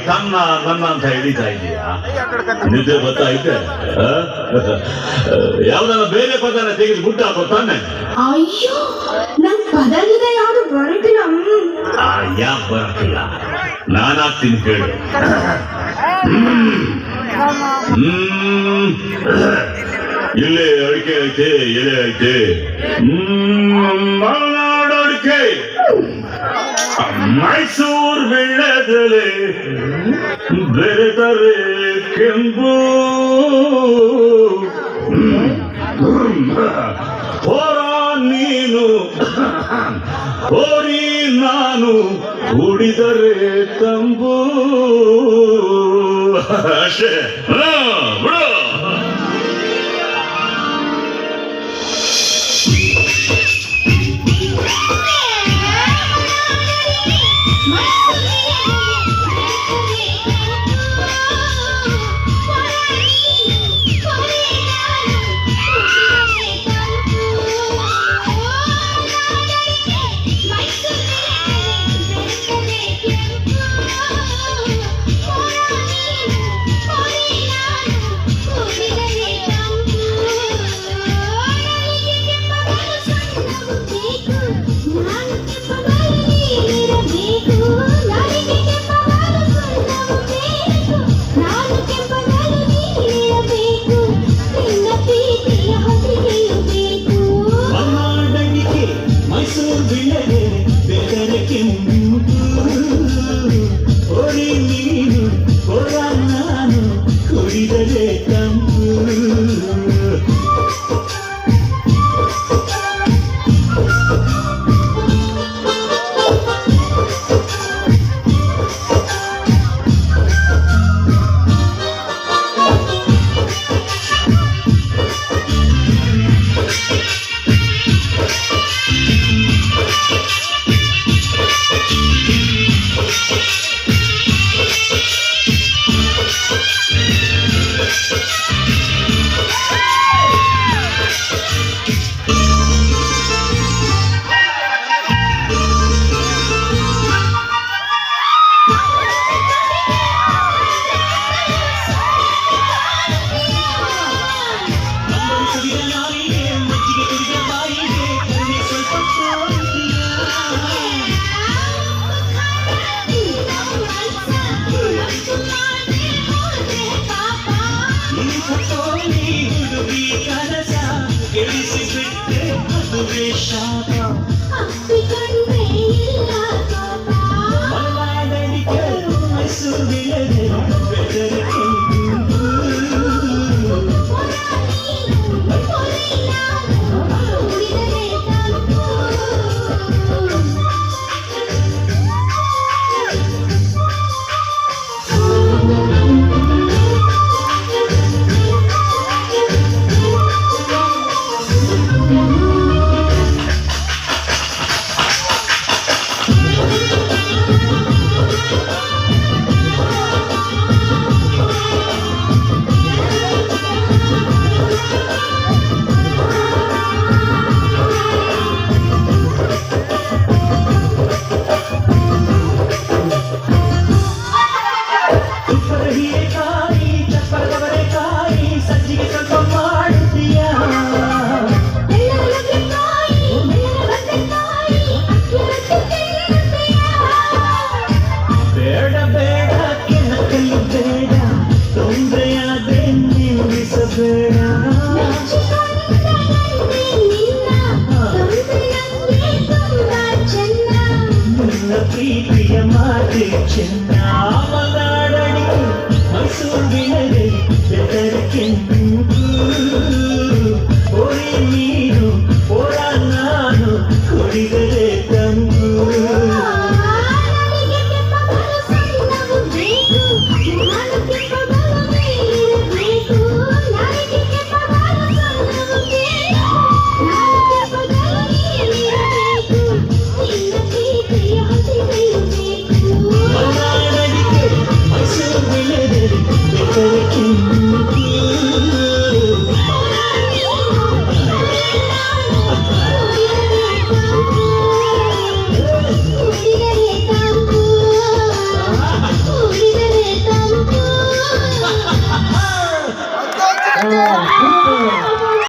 ತನ್ನ ನನ್ನ ಅಂತ ಹೇಳಿತಾ ಇದೀಯಾ? ನಿದ್ದೆ ಬರ್ತಾ ಇದ್ದೆ. ಯಾವ್ದಾರ ಬೇರೆ ಪದನ ತೆಗೆದು ಗುಡ್ಡ ಹಾಕೋ ತಾನೆ. ಅಯ್ಯೋ, ನನ್ ಪದಗಿದೆ ಯಾವ್ದು ಬರಕಿಲ್ಲ. ಯಾಕೆ ಬರಕಿಲ್ಲ? ನಾನಾಗ್ತೀನಿ ಕೇಳು. ಇಲ್ಲೇ ಅಡಿಕೆ ಐತೆ, ಎಲೆ ಐತೆ. ಮಲೆನಾಡು ಅಡಿಕೆ, ಮೈಸೂರು ಬೆಳೆದಲೆ ಬೆರೆದರೆ ಕೆಂಪು. ಹೋರ ನೀನು ಹೋರಿ ನಾನು ಕುಡಿದರೆ ತಂಬು. ಅಷ್ಟೇ ಬಿಡು. ಪ್ರೀತಿಯ ಮಾತೆ ಚೆನ್ನ ಮಲೆನಾಡಡಿ ಮೈಸೂರು ಬಿಳದೆ ಬೆದರಿಕೆಂದು ಓಡಿ ನೀನು ಓಡ ನಾನು ಕುಡಿದರೆ ತಂದು Thank you.